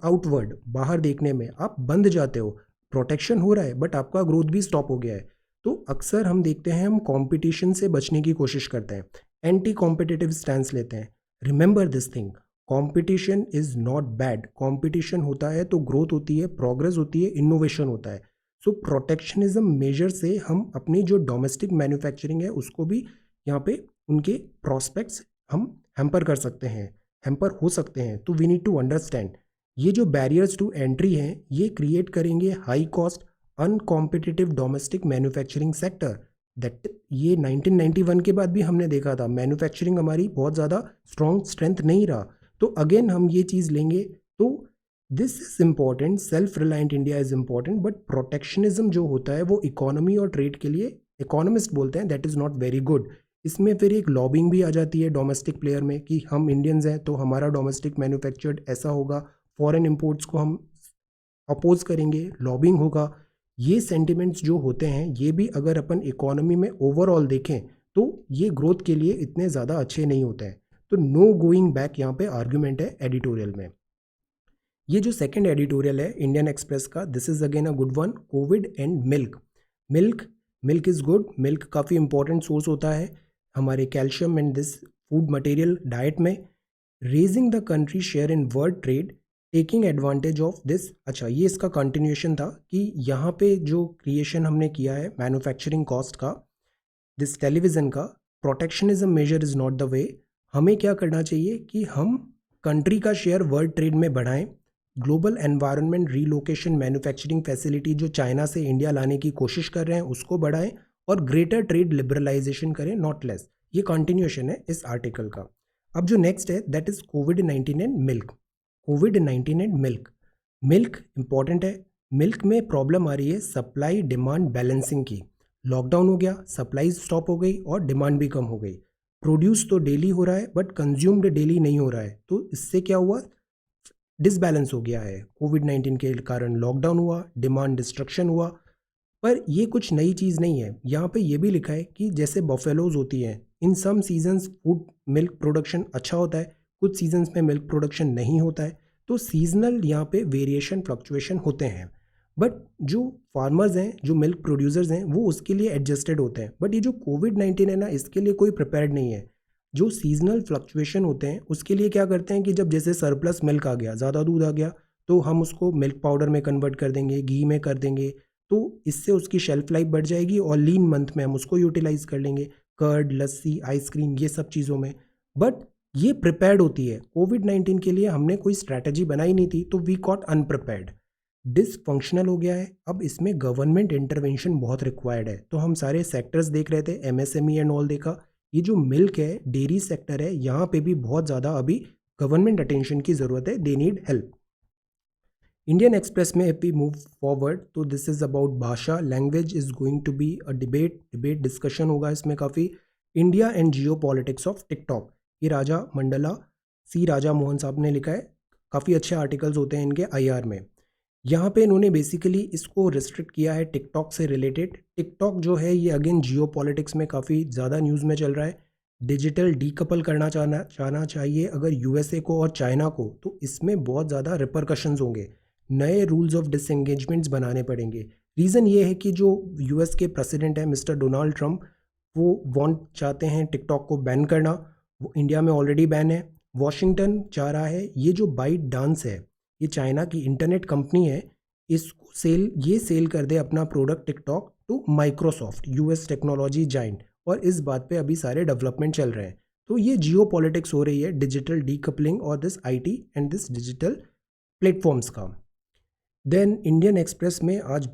आउटवर्ड, बाहर देखने में आप बंद जाते हो, प्रोटेक्शन हो रहा है बट आपका ग्रोथ भी स्टॉप हो गया है। तो अक्सर हम देखते हैं हम कंपटीशन से बचने की कोशिश करते हैं, एंटी कॉम्पिटिटिव स्टैंस लेते हैं। Remember this thing, competition is not bad, competition होता है तो ग्रोथ होती है, प्रोग्रेस होती है, इनोवेशन होता है। सो प्रोटेक्शनिज्म मेजर से हम अपनी जो डोमेस्टिक मैन्युफैक्चरिंग है उसको भी यहाँ पे उनके प्रॉस्पेक्ट्स हम हैम्पर कर सकते हैं, हैम्पर हो सकते हैं। तो वी नीड टू अंडरस्टैंड ये जो बैरियर्स टू एंट्री हैं ये क्रिएट करेंगे high cost uncompetitive domestic manufacturing sector. That ये 1991 के बाद भी हमने देखा था मैन्युफैक्चरिंग हमारी बहुत ज़्यादा स्ट्रेंथ नहीं रहा। तो अगेन हम ये चीज़ लेंगे तो this is important, self reliant India is important, but protectionism जो होता है वो इकोनॉमी और ट्रेड के लिए इकोनॉमिस्ट बोलते हैं that is not very good. इसमें फिर एक लॉबिंग भी आ जाती है डोमेस्टिक प्लेयर में कि हम इंडियंस हैं तो हमारा डोमेस्टिक मैन्युफैक्चर्ड ऐसा होगा, फॉरेन इंपोर्ट्स को हम अपोज करेंगे, लॉबिंग होगा। ये सेंटिमेंट्स जो होते हैं ये भी अगर अपन इकोनॉमी में ओवरऑल देखें तो ये ग्रोथ के लिए इतने ज़्यादा अच्छे नहीं होते हैं। तो नो गोइंग बैक यहाँ पे आर्ग्यूमेंट है एडिटोरियल में। ये जो सेकंड एडिटोरियल है इंडियन एक्सप्रेस का, this is again a good one, COVID and milk. Milk is good, milk काफ़ी इंपॉर्टेंट सोर्स होता है हमारे calcium and this food material diet में। Raising the country share in world trade, taking advantage of this. अच्छा, ये इसका continuation था कि यहाँ पे जो क्रिएशन हमने किया है मैन्युफैक्चरिंग कॉस्ट का, दिस टेलीविज़न का, protectionism measure is not the way. हमें क्या करना चाहिए कि हम कंट्री का शेयर वर्ल्ड ट्रेड में बढ़ाएं, global environment relocation manufacturing facility जो चाइना से इंडिया लाने की कोशिश कर रहे हैं उसको बढ़ाएं और ग्रेटर ट्रेड लिबरलाइजेशन करें, नॉट लेस। ये कंटिन्यूएशन है इस आर्टिकल का। अब जो नेक्स्ट है that is covid and milk. Covid and milk important है। मिल्क में प्रॉब्लम आ रही है सप्लाई डिमांड बैलेंसिंग की। लॉकडाउन हो गया, सप्लाई स्टॉप हो गई और डिमांड भी कम हो गई। प्रोड्यूस तो डेली हो रहा है बट कंज्यूम्ड डेली नहीं हो रहा है, तो इससे क्या हुआ, डिसबैलेंस हो गया है। कोविड-19 के कारण लॉकडाउन हुआ, डिमांड डिस्ट्रक्शन हुआ। पर ये कुछ नई चीज़ नहीं है, यहाँ पे ये भी लिखा है कि जैसे बफेलोज होती हैं, इन सम सीजन्स फूड मिल्क प्रोडक्शन अच्छा होता है, कुछ सीजन्स में मिल्क प्रोडक्शन नहीं होता है। तो सीजनल यहाँ पे वेरिएशन फ्लक्चुएशन होते हैं, बट जो फार्मर्स हैं, जो मिल्क प्रोड्यूसर्स हैं, वो उसके लिए एडजस्टेड होते हैं। बट ये जो कोविड-19 है ना, इसके लिए कोई प्रिपेयर्ड नहीं है। जो सीजनल फ्लक्चुएशन होते हैं उसके लिए क्या करते हैं कि जब जैसे सरप्लस मिल्क आ गया, ज़्यादा दूध आ गया, तो हम उसको मिल्क पाउडर में कन्वर्ट कर देंगे, घी में कर देंगे, तो इससे उसकी शेल्फ लाइफ बढ़ जाएगी और लीन मंथ में हम उसको यूटिलाइज कर लेंगे, कर्ड, लस्सी, आइसक्रीम, ये सब चीज़ों में। बट ये प्रिपेयर्ड होती है। कोविड-19 के लिए हमने कोई स्ट्रैटेजी बनाई नहीं थी, तो वी कॉट अनप्रिपेयर्ड, डिसफंक्शनल हो गया है। अब इसमें गवर्नमेंट इंटरवेंशन बहुत रिक्वायर्ड है। तो हम सारे सेक्टर्स देख रहे थे, एमएसएमई एंड ऑल देखा। ये जो मिल्क है, डेयरी सेक्टर है, यहाँ पे भी बहुत ज़्यादा अभी गवर्नमेंट अटेंशन की ज़रूरत है, they need help. Indian Express में इफ वी मूव फॉरवर्ड तो this is about bhasha, language is going to be a debate discussion होगा इसमें काफ़ी। India and Jio politics of TikTok, ये राजा मंडला सी राजा मोहन साहब ने लिखा है। काफ़ी अच्छे आर्टिकल्स होते हैं इनके आईआर में। यहाँ पे इन्होंने बेसिकली इसको रिस्ट्रिक्ट किया है टिकटॉक से रिलेटेड। टिकटॉक जो है ये अगेन जियो पॉलिटिक्स में काफ़ी ज़्यादा न्यूज़ में चल रहा है। डिजिटल डीकपल करना चाहना चाहिए अगर यूएसए को और चाइना को, तो इसमें बहुत ज़्यादा रिपरकशंस होंगे, नए रूल्स ऑफ डिसएंगेजमेंट्स बनाने पड़ेंगे। रीज़न ये है कि जो यूएस के प्रेसिडेंट हैं मिस्टर डोनाल्ड ट्रंप, वो चाहते हैं टिकटॉक को बैन करना। वो इंडिया में ऑलरेडी बैन है। वॉशिंगटन चाह रहा है ये जो बाइट डांस है, ये चाइना की इंटरनेट कंपनी है, इसको सेल कर दे अपना product TikTok to Microsoft, US technology giant. और इस बात पे अभी सारे डेवलपमेंट चल रहे हैं। तो ये जियो पॉलिटिक्स हो रही है, डिजिटल डीकपलिंग और this IT and this digital platforms का। देन इंडियन एक्सप्रेस में आज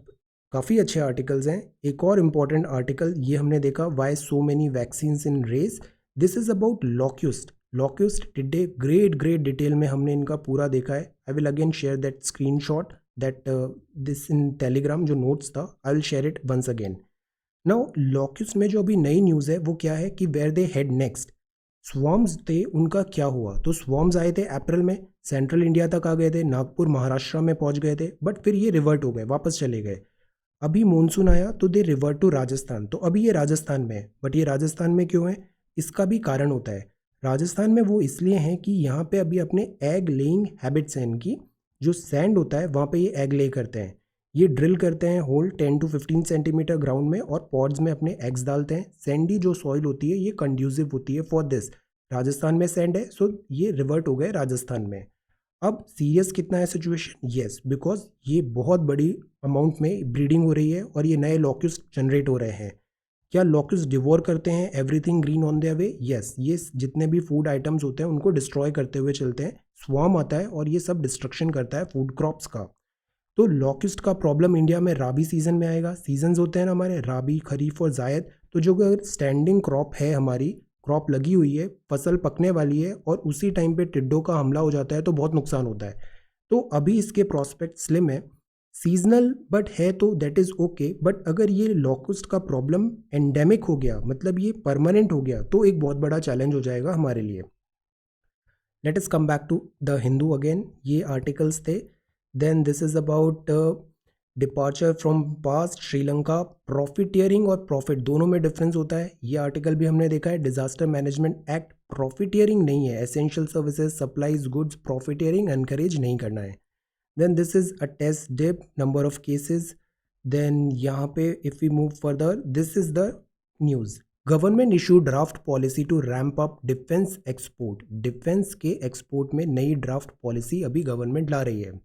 काफ़ी अच्छे आर्टिकल्स हैं। एक और इम्पॉर्टेंट आर्टिकल ये हमने देखा, why so many vaccines in race. This is about locust today, great detail में हमने इनका पूरा देखा है। I will again share that screenshot that this in Telegram जो नोट्स था, I will share it once again. Now locust में जो अभी नई न्यूज़ है वो क्या है कि वेयर दे हेड नेक्स्ट, स्वॉर्म्स थे उनका क्या हुआ। तो स्वॉर्म्स आए थे अप्रैल में, सेंट्रल इंडिया तक आ गए थे, नागपुर महाराष्ट्र में पहुंच गए थे, बट फिर ये रिवर्ट हो गए, वापस चले गए। अभी मानसून आया तो दे रिवर्ट टू राजस्थान। तो अभी ये राजस्थान में है, बट ये राजस्थान में क्यों है, इसका भी कारण होता है। राजस्थान में वो इसलिए हैं कि यहाँ पे अभी अपने एग लेइंग हैबिट्स हैं इनकी। जो सैंड होता है वहाँ पे ये एग ले करते हैं। ये ड्रिल करते हैं होल 10 to 15 सेंटीमीटर ग्राउंड में और पॉड्स में अपने एग्स डालते हैं। सैंडी जो सॉइल होती है ये कंड्यूसिव होती है फॉर दिस। राजस्थान में सैंड है, सो ये रिवर्ट हो गए राजस्थान में। अब सीरियस कितना है सिचुएशन? यस, बिकॉज ये बहुत बड़ी अमाउंट में ब्रीडिंग हो रही है और ये नए लॉक्यूस्ट जनरेट हो रहे हैं। क्या लॉक्यूस्ट डिवोर करते हैं everything green on their way? Yes, ये जितने भी फूड आइटम्स होते हैं उनको डिस्ट्रॉय करते हुए चलते हैं। स्वार्म आता है और ये सब डिस्ट्रक्शन करता है फूड क्रॉप्स का। तो लॉक्यूस्ट का प्रॉब्लम इंडिया में राबी सीजन में आएगा। सीजन्स होते हैं ना हमारे, राबी, खरीफ और जायद। तो जो अगर स्टैंडिंग क्रॉप है, हमारी क्रॉप लगी हुई है, फसल पकने वाली है और उसी टाइम पे टिड्डों का हमला हो जाता है तो बहुत नुकसान होता है। तो अभी इसके प्रॉस्पेक्ट स्लिम है, सीजनल बट है तो दैट इज़ ओके। बट अगर ये लॉकस्ट का प्रॉब्लम एंडेमिक हो गया, मतलब ये परमानेंट हो गया, तो एक बहुत बड़ा चैलेंज हो जाएगा हमारे लिए। Let us come back to the Hindu again. ये आर्टिकल्स थे। Then this is about departure from past Sri Lanka. Profiteering और प्रॉफिट दोनों में डिफरेंस होता है। ये आर्टिकल भी हमने देखा है। डिजास्टर मैनेजमेंट एक्ट प्रॉफिटियरिंग नहीं है। Essential services, supplies, goods, profiteering encourage नहीं करना है। Then this is a test dip, number of cases. Then यहाँ पे if we move further, this is the news. Government issue draft policy to ramp up defence export. Defence के export में नई draft policy अभी government ला रही है।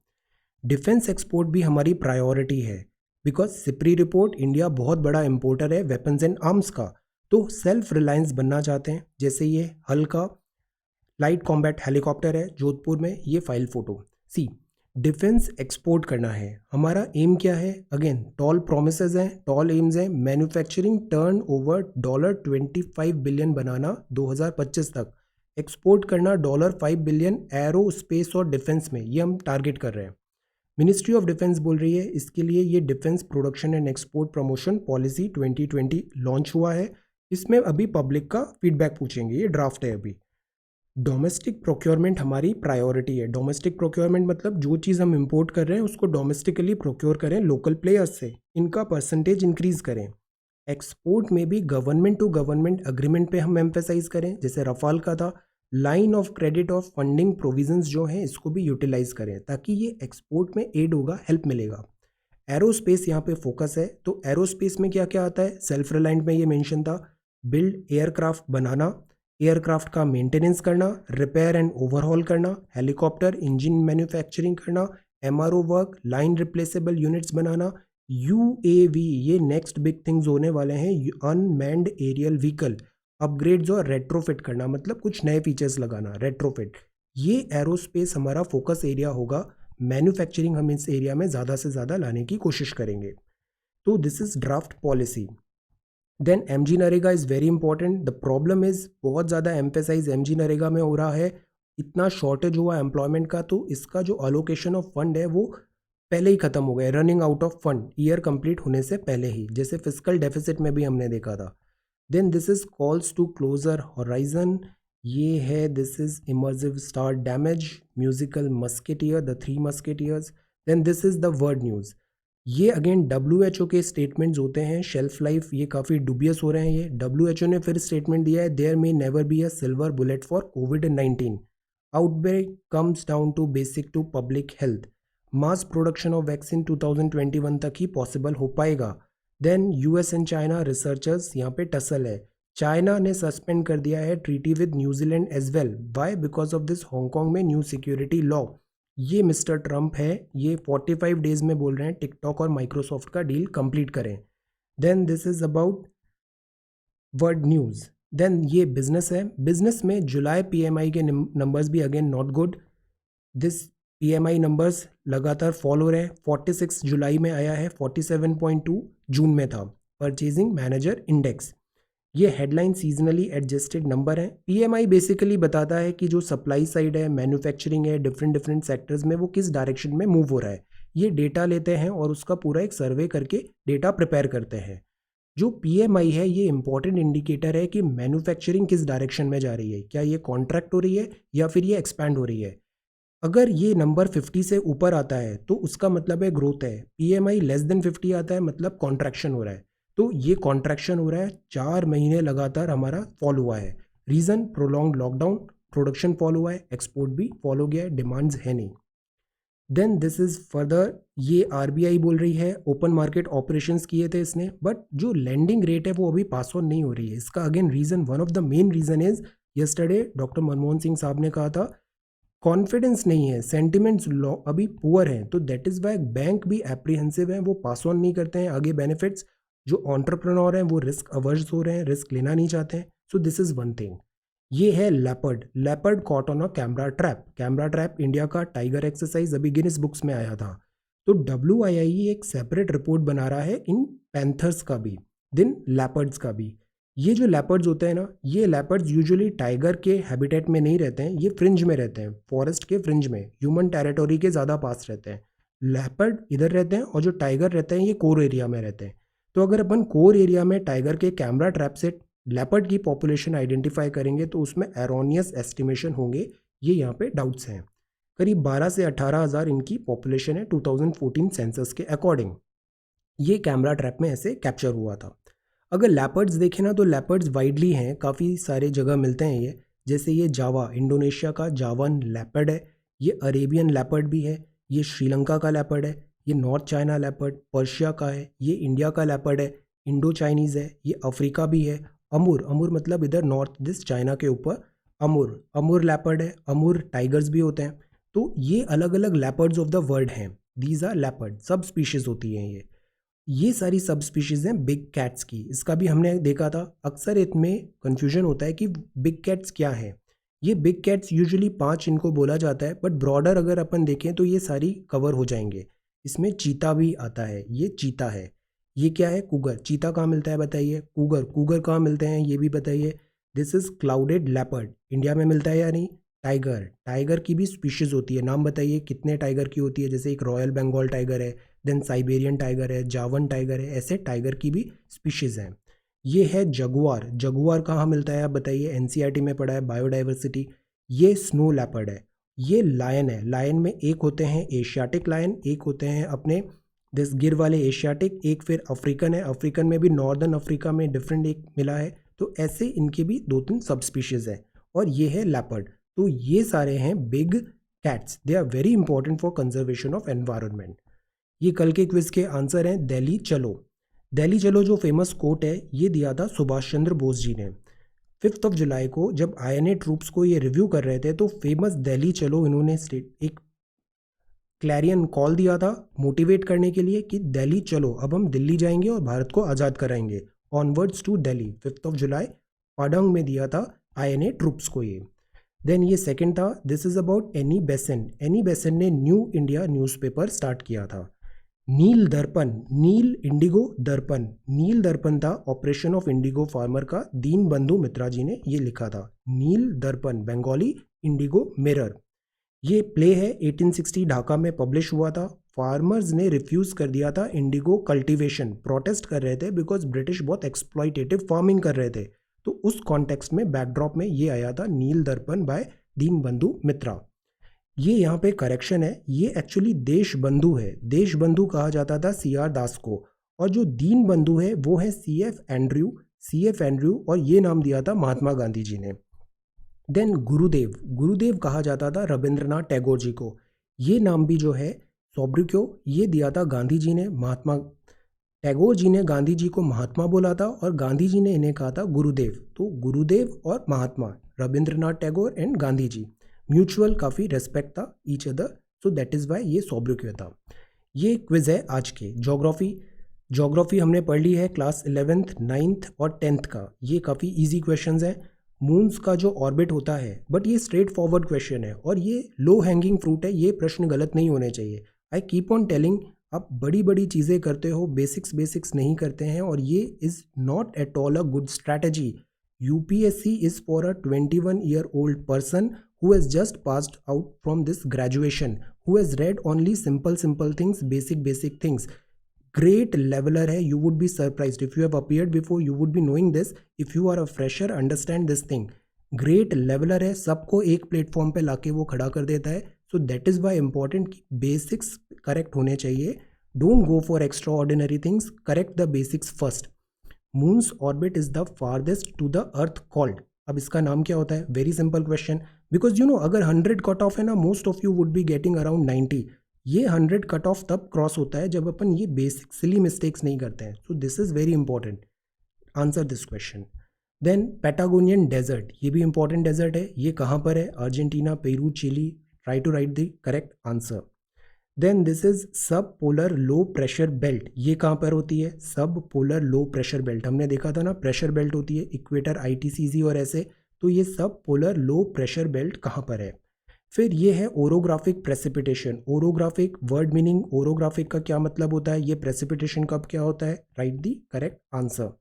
Defence export भी हमारी प्रायोरिटी है बिकॉज सिप्री रिपोर्ट, इंडिया बहुत बड़ा इंपोर्टर है वेपन्स एंड आर्म्स का। तो सेल्फ रिलायंस बनना चाहते हैं। जैसे ये हल्का लाइट कॉम्बैट हेलीकॉप्टर है जोधपुर में, ये फाइल फोटो। सी, डिफेंस एक्सपोर्ट करना है। हमारा एम क्या है? अगेन टॉल प्रोमिसेस हैं, टॉल एम्स हैं। मैन्युफैक्चरिंग टर्न ओवर $25 बिलियन बनाना 2025 तक। एक्सपोर्ट करना $5 बिलियन एरो स्पेस और डिफेंस में, ये हम टारगेट कर रहे हैं। मिनिस्ट्री ऑफ डिफेंस बोल रही है इसके लिए ये defence production and export promotion policy 2020 launch हुआ है। इसमें अभी पब्लिक का फीडबैक पूछेंगे, ये ड्राफ्ट है अभी। डोमेस्टिक प्रोक्योरमेंट हमारी प्रायोरिटी है। डोमेस्टिक प्रोक्योरमेंट मतलब जो चीज़ हम इंपोर्ट कर रहे हैं उसको डोमेस्टिकली प्रोक्योर करें लोकल प्लेयर्स से, इनका परसेंटेज इंक्रीज करें। एक्सपोर्ट में भी गवर्नमेंट टू गवर्नमेंट अग्रीमेंट पे हम एम्फेसाइज करें, जैसे रफाल का था। लाइन ऑफ क्रेडिट और फंडिंग प्रोविजंस जो हैं इसको भी यूटिलाइज करें ताकि ये एक्सपोर्ट में एड होगा, हेल्प मिलेगा। एरोस्पेस यहाँ पे फोकस है। तो एरोस्पेस में क्या क्या आता है? सेल्फ रिलायंट में ये मेंशन था। बिल्ड एयरक्राफ्ट बनाना, एयरक्राफ्ट का मेंटेनेंस करना, रिपेयर एंड ओवरहॉल करना, हेलीकॉप्टर इंजन मैन्युफैक्चरिंग करना, MRO work, line replaceable units बनाना, यूएवी, ये नेक्स्ट बिग थिंग्स होने वाले हैं। अनमैन्ड एरियल व्हीकल अपग्रेड्स और रेट्रोफिट करना, मतलब कुछ नए फीचर्स लगाना, रेट्रोफिट। ये एरोस्पेस हमारा फोकस एरिया होगा। मैन्युफैक्चरिंग हम इस एरिया में ज़्यादा से ज़्यादा लाने की कोशिश करेंगे। तो this is draft policy. Then MG NREGA is very important. The problem is बहुत ज़्यादा एम्फेसाइज एमजी नरेगा में हो रहा है। इतना शॉर्टेज हुआ एम्प्लॉयमेंट का तो इसका जो अलोकेशन ऑफ फंड है वो पहले ही ख़त्म हो गया, running out of fund year complete होने से पहले ही, जैसे फिजिकल डेफिसिट में भी हमने देखा था। Then this is calls to closer horizon. ये है this is immersive star damage, musical musketeer, the three musketeers. Then this is the world news. ये अगेन WHO के स्टेटमेंट्स होते हैं। शेल्फ लाइफ ये काफ़ी डुबियस हो रहे हैं। ये WHO ने फिर स्टेटमेंट दिया है, there may never be a silver bullet for कोविड-19। Outbreak comes down to basic to public health. Mass production of vaccine 2021 तक ही पॉसिबल हो पाएगा। Then US and China researchers यहाँ पे टसल है। चाइना ने सस्पेंड कर दिया है treaty with New Zealand as well. Why? Because of this Hong Kong में न्यू सिक्योरिटी लॉ। ये मिस्टर ट्रंप है, ये 45 डेज में बोल रहे हैं टिकटॉक और माइक्रोसॉफ्ट का डील कंप्लीट करें। Then this is about world news. Then ये बिजनेस है। बिजनेस में जुलाई PMI के नंबर्स भी again not good. This PMI numbers लगातार फॉल हो रहे हैं। 46 जुलाई में आया है, 47.2 जून में था। परचेजिंग मैनेजर इंडेक्स, ये हेडलाइन सीजनली एडजस्टेड नंबर है। PMI बेसिकली बताता है कि जो सप्लाई साइड है, मैन्युफैक्चरिंग है, डिफरेंट सेक्टर्स में वो किस डायरेक्शन में मूव हो रहा है। ये डेटा लेते हैं और उसका पूरा एक सर्वे करके डेटा प्रिपेयर करते हैं। जो PMI है ये इंपॉर्टेंट इंडिकेटर है कि मैन्युफैक्चरिंग किस डायरेक्शन में जा रही है, क्या ये कॉन्ट्रैक्ट हो रही है या फिर ये एक्सपैंड हो रही है। अगर ये नंबर 50 से ऊपर आता है तो उसका मतलब है ग्रोथ है। PMI लेस देन 50 आता है मतलब कॉन्ट्रैक्शन हो रहा है। तो ये कॉन्ट्रैक्शन हो रहा है, 4 महीने लगातार हमारा फॉल हुआ है। Reason prolong lockdown, production fall हुआ है, एक्सपोर्ट भी फॉल हो गया है, डिमांड्स है नहीं। देन दिस इज फर्दर, ये आरबीआई बोल रही है ओपन मार्केट ऑपरेशंस किए थे इसने, बट जो लैंडिंग रेट है वो अभी पास ऑन नहीं हो रही है। इसका again reason, one of the main reason is yesterday doctor Manmohan Singh साहब ने कहा था कॉन्फिडेंस नहीं है, सेंटिमेंट्स अभी पुअर हैं, तो दैट इज़ वाई बैंक भी एप्रीहेंसिव हैं, वो पास ऑन नहीं करते हैं आगे बेनिफिट्स। जो एंटरप्रेन्योर हैं वो रिस्क अवर्स हो रहे हैं, रिस्क लेना नहीं चाहते हैं। So this is one thing. ये है leopard, leopard caught on a camera trap. Camera trap India का टाइगर एक्सरसाइज अभी गिनीज बुक्स में आया था। तो WII एक सेपरेट रिपोर्ट बना रहा है इन पैंथर्स का भी, देन लेपर्ड्स का भी। ये जो लेपर्ड्स होते हैं ना, ये लेपर्ड्स यूजुअली टाइगर के हैबिटेट में नहीं रहते हैं, ये फ्रिंज में रहते हैं, फॉरेस्ट के फ्रिंज में, ह्यूमन टेरिटोरी के ज़्यादा पास रहते हैं। लेपर्ड इधर रहते हैं और जो टाइगर रहते हैं ये कोर एरिया में रहते हैं। तो अगर अपन कोर एरिया में टाइगर के कैमरा ट्रैप से लेपर्ड की पॉपुलेशन आइडेंटिफाई करेंगे तो उसमें एरोनियस एस्टिमेशन होंगे, ये यहाँ पे डाउट्स हैं। करीब 12 से 18 हज़ार इनकी पॉपुलेशन है 2014 सेंसस के अकॉर्डिंग। ये कैमरा ट्रैप में ऐसे कैप्चर हुआ था। अगर लेपर्ड्स देखें ना तो लेपर्ड्स वाइडली हैं, काफ़ी सारे जगह मिलते हैं ये। जैसे ये जावा, इंडोनेशिया का जावन लेपर्ड है, ये अरेबियन लेपर्ड भी है, ये श्रीलंका का लेपर्ड है, ये नॉर्थ चाइना लेपर्ड पर्शिया का है, ये इंडिया का लेपर्ड है, इंडो चाइनीज़ है, ये अफ्रीका भी है। अमूर, अमूर मतलब इधर नॉर्थ दिस चाइना के ऊपर अमूर, अमूर लेपर्ड है, अमूर टाइगर्स भी होते हैं। तो ये अलग अलग लेपर्ड्स ऑफ द वर्ल्ड हैं, दीज आर लेपर्ड, सब स्पीशीज़ होती हैं ये सारी सब स्पीशीज़ हैं बिग कैट्स की। इसका भी हमने देखा था, अक्सर इनमें कन्फ्यूजन होता है कि बिग कैट्स क्या है। ये बिग कैट्स यूजुअली 5 इनको बोला जाता है, बट ब्रॉडर अगर अपन देखें तो ये सारी कवर हो जाएंगे। इसमें चीता भी आता है, ये चीता है। ये क्या है? कूगर। चीता कहाँ मिलता है बताइए? कूगर, कूगर कहाँ मिलते हैं ये भी बताइए। This is clouded leopard, India में मिलता है या नहीं? टाइगर, टाइगर की भी स्पीशीज़ होती है, नाम बताइए कितने टाइगर की होती है? जैसे एक रॉयल बंगाल टाइगर है, देन साइबेरियन टाइगर है, जावन टाइगर है, ऐसे टाइगर की भी स्पीशीज़ हैं। ये है जगुआर, जगुआर कहाँ मिलता है आप बताइए? NCERT में पढ़ा है, बायोडाइवर्सिटी। ये स्नो लेपर्ड है। ये लायन है, लायन में एक होते हैं एशियाटिक लायन, एक होते हैं अपने दिस गिर वाले एशियाटिक, एक फिर अफ्रीकन है, अफ्रीकन में भी नॉर्दर्न अफ्रीका में डिफरेंट एक मिला है। तो ऐसे इनके भी 2-3 सब स्पीशीज़ है। और ये है लेपर्ड। तो ये सारे हैं big cats, they are very important for conservation of environment. ये कल के क्विज के आंसर हैं। दिल्ली चलो, दिल्ली चलो जो फेमस कोट है ये दिया था सुभाष चंद्र बोस जी ने 5 जुलाई को, जब INA ट्रूप्स को ये रिव्यू कर रहे थे। तो फेमस दिल्ली चलो इन्होंने एक क्लैरियन कॉल दिया था मोटिवेट करने के लिए कि दिल्ली चलो, अब हम दिल्ली जाएंगे और भारत को आज़ाद कराएंगे। ऑनवर्ड्स टू दिल्ली, 5 जुलाई पाडंग में दिया था INA ट्रूप्स को ये। देन ये सेकंड था, this is about Annie Besant. Annie Besant ने न्यू इंडिया न्यूज़पेपर स्टार्ट किया था। नील दर्पण, नील इंडिगो दर्पण, नील दर्पण था ऑपरेशन ऑफ इंडिगो फार्मर का, दीन बंधु मित्रा जी ने ये लिखा था। नील दर्पण, बंगाली इंडिगो मिरर। ये प्ले है 1860 ढाका में पब्लिश हुआ था। फार्मर्स ने रिफ्यूज़ कर दिया था इंडिगो कल्टीवेशन, प्रोटेस्ट कर रहे थे बिकॉज ब्रिटिश बहुत एक्सप्लॉइटेटिव फार्मिंग कर रहे थे। तो उस कॉन्टेक्स्ट में बैकड्रॉप में ये आया था नील दर्पण बाय दीन बंधु मित्रा। ये यहाँ पे करेक्शन है, ये एक्चुअली देश बंधु है। देश बंधु कहा जाता था CR दास को, और जो दीन बंधु है वो है CF एंड्रयू, CF एंड्रयू, और ये नाम दिया था महात्मा गांधी जी ने। देन गुरुदेव, गुरुदेव कहा जाता था रविंद्रनाथ टैगोर जी को। ये नाम भी जो है सोब्रिक्यो, ये दिया था गांधी जी ने। महात्मा टैगोर जी ने गांधी जी को महात्मा बोला था और गांधी जी ने इन्हें कहा था गुरुदेव। तो गुरुदेव और महात्मा, रविंद्रनाथ टैगोर एंड गांधी जी, म्यूचुअल काफ़ी रेस्पेक्ट था each other, so that is why ये सोब्रिक्यो था। ये क्विज है आज के। ज्योग्राफी, ज्योग्राफी हमने पढ़ ली है क्लास 11th 9th और 10th का। ये काफ़ी ईजी क्वेश्चंस हैं। मून्स का जो ऑर्बिट होता है, बट ये स्ट्रेट फॉरवर्ड क्वेश्चन है और ये लो हैंगिंग फ्रूट है, ये प्रश्न गलत नहीं होने चाहिए। आई कीप ऑन टेलिंग, आप बड़ी बड़ी चीज़ें करते हो, बेसिक्स नहीं करते हैं, और ये is not at all a good strategy. UPSC is for a 21-year-old person who has just passed out from this graduation, who has read only simple things, basic things. Great leveler है, you would be surprised if you have appeared before, you would be knowing this. If you are a fresher, understand this thing. Great leveler है, सबको एक platform पे लाके वो खड़ा कर देता है। So that is why important कि बेसिक्स करेक्ट होने चाहिए। Don't go for extraordinary things, correct the basics first. Moon's orbit is the farthest to the earth called. अब इसका नाम क्या होता है? Very simple question, because you know अगर 100 कट ऑफ है ना, most of you would be getting around 90। ये 100 कट ऑफ तब क्रॉस होता है जब अपन ये बेसिक सिली मिस्टेक्स नहीं करते हैं। So this is very important, answer this question. Then Patagonian desert, ये भी इंपॉर्टेंट डेजर्ट है। ये कहाँ पर है? Argentina, Peru, Chile. Try to write the correct answer. Then this is sub polar low pressure belt, ये कहाँ पर होती है? सब पोलर लो प्रेशर बेल्ट, हमने देखा था ना, प्रेशर बेल्ट होती है इक्वेटर, ITCZ और ऐसे। तो ये सब पोलर लो प्रेशर बेल्ट कहाँ पर है? फिर ये है orographic precipitation. Orographic word meaning, orographic का क्या मतलब होता है? ये प्रेसिपिटेशन कब क्या होता है? Write the correct answer.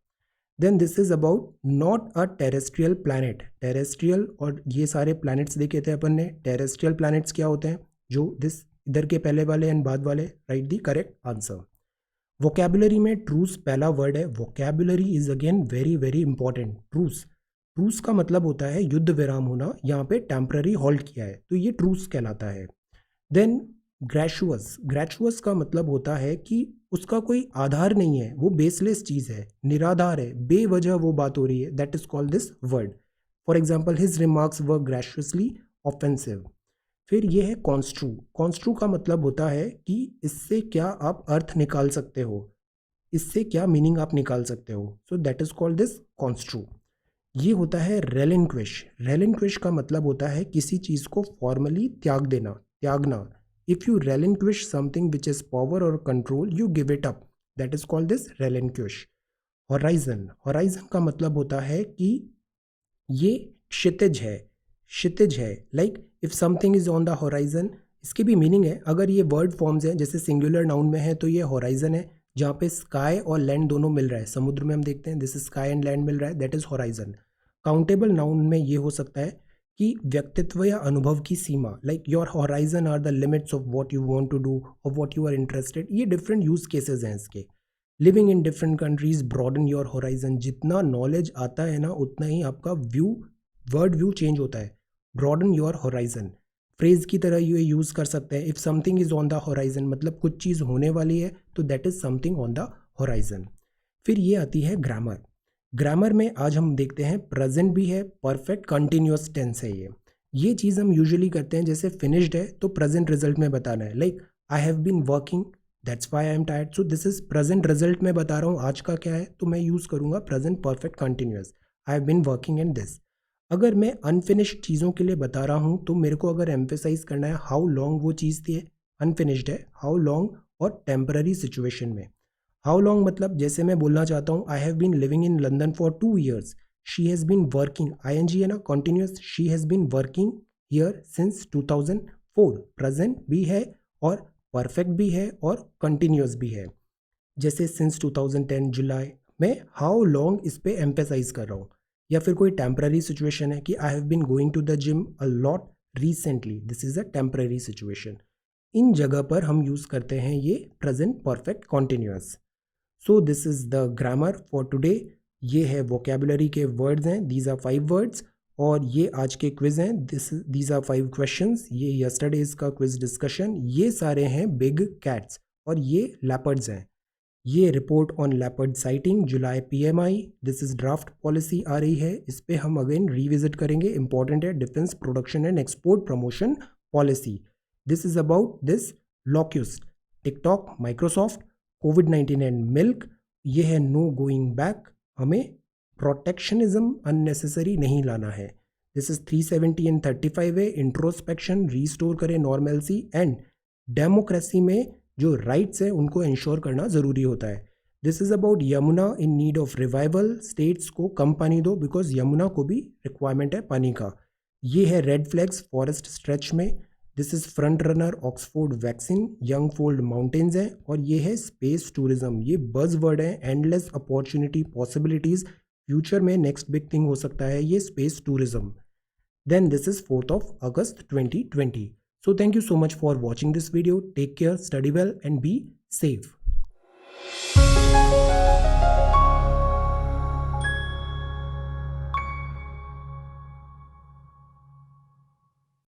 Then this is about not a terrestrial planet. Terrestrial और ये सारे प्लैनेट्स देखे थे अपन ने। टेरेस्ट्रियल प्लैनेट्स क्या होते हैं? जो दिस इधर के पहले वाले एंड बाद वाले। Write the correct answer. Vocabulary में ट्रूस पहला वर्ड है। Vocabulary is again very very important. Truce, truce का मतलब होता है युद्ध विराम होना, यहाँ पे टेम्पररी हॉल्ट किया है तो ये ट्रूस कहलाता है। देन ग्रेचुअस, ग्रेचुअस का मतलब होता है कि उसका कोई आधार नहीं है, वो बेसलेस चीज़ है, निराधार है, बेवजह वो बात हो रही है, that is called this word. For example his remarks were graciously offensive. फिर ये है कॉन्स्ट्रू। कॉन्स्ट्रू का मतलब होता है कि इससे क्या आप अर्थ निकाल सकते हो, इससे क्या मीनिंग आप निकाल सकते हो। So that is called this construe. ये होता है रेलिंक्विश। रेलिंक्विश का मतलब होता है किसी चीज़ को फॉर्मली त्याग देना, त्यागना। If you relinquish something which is power और control, you give it up, that is called this relinquish. Horizon, horizon का मतलब होता है कि ये क्षितिज है, क्षितिज है। Like if something is on the horizon, इसकी भी मीनिंग है। अगर ये वर्ड फॉर्म्स हैं, जैसे सिंगुलर नाउन में है तो ये हॉराइजन है, जहाँ पे स्काई और लैंड दोनों मिल रहा है। समुद्र में हम देखते हैं दिस स्काई एंड लैंड मिल रहा है, that is horizon. Countable noun में ये हो सकता है कि व्यक्तित्व या अनुभव की सीमा, like your horizon are the limits of what you want to do और व्हाट यू आर इंटरेस्टेड। ये डिफरेंट यूज केसेस हैं इसके। Living in different countries broaden your horizon. जितना नॉलेज आता है ना, उतना ही आपका व्यू, वर्ड व्यू चेंज होता है। ब्रॉडन योर हॉराइजन फ्रेज की तरह ये यूज़ कर सकते हैं। If something is on the horizon मतलब कुछ चीज़ होने वाली है, तो that is something on the horizon. फिर ये आती है ग्रामर। ग्रामर में आज हम देखते हैं प्रेजेंट भी है, परफेक्ट कंटिन्यूअस टेंस है। ये चीज़ हम यूजुअली करते हैं, जैसे फिनिश्ड है तो प्रेजेंट रिजल्ट में बताना है। Like I have been working, that's why I am tired. So this is present result में बता रहा हूँ आज का क्या है, तो मैं यूज़ करूँगा present perfect continuous, I have been working in this. अगर मैं अनफिनिश्ड चीज़ों के लिए बता रहा हूँ तो मेरे को अगर एम्फेसाइज करना है हाउ लॉन्ग वो चीज़ थी, अनफिनिश्ड है, हाउ लॉन्ग, और टेम्पररी सिचुएशन में हाउ लॉन्ग मतलब जैसे मैं बोलना चाहता हूँ I have been living in London for 2 years, she has been working, ING है ना continuous, she has been working here since 2004। Present भी है और परफेक्ट भी है और कंटिन्यूस भी है। जैसे सिंस 2010 जुलाई में हाउ लॉन्ग इस पे एम्फेसाइज कर रहा हूँ। या फिर कोई टेम्पररी सिचुएशन है कि I have been going to the gym a lot recently, this is a temporary situation. इन जगह पर हम यूज़ करते हैं ये present perfect continuous. So this is the grammar for today. ये है वोकेबुलरी के वर्ड्स हैं, दीज आर 5 वर्ड्स, और ये आज के क्विज हैं, दीज आर 5 क्वेश्चंस। ये यस्टरडेज का क्विज डिस्कशन, ये सारे हैं बिग कैट्स और ये लेपर्ड्स हैं। ये report on leopard sighting July PMI, this is draft policy आ रही है, इस पे हम अगेन रिविजिट करेंगे, इंपॉर्टेंट है। Defence production and export promotion policy, this is about this locust, TikTok, Microsoft, कोविड-19 एंड मिल्क। ये है नो गोइंग बैक, हमें प्रोटेक्शनिज्म अननेसेसरी नहीं लाना है। दिस इज 370 एंड 35 है इंट्रोस्पेक्शन, रीस्टोर करें नॉर्मलसी, एंड डेमोक्रेसी में जो राइट्स है उनको इंश्योर करना ज़रूरी होता है। This is about Yamuna in need of revival, states को कम पानी दो बिकॉज यमुना को भी रिक्वायरमेंट है पानी का। ये है रेड फ्लैग्स फॉरेस्ट स्ट्रेच में, this is front runner Oxford vaccine, young fold mountains है, और ये है स्पेस टूरिज्म। ये बज वर्ड है, एंडलेस अपॉर्चुनिटी पॉसिबिलिटीज़, फ्यूचर में नेक्स्ट बिग थिंग हो सकता है ये space tourism. Then this is 4th of August 2020. So thank you so much for watching this video. Take care, study well and be safe.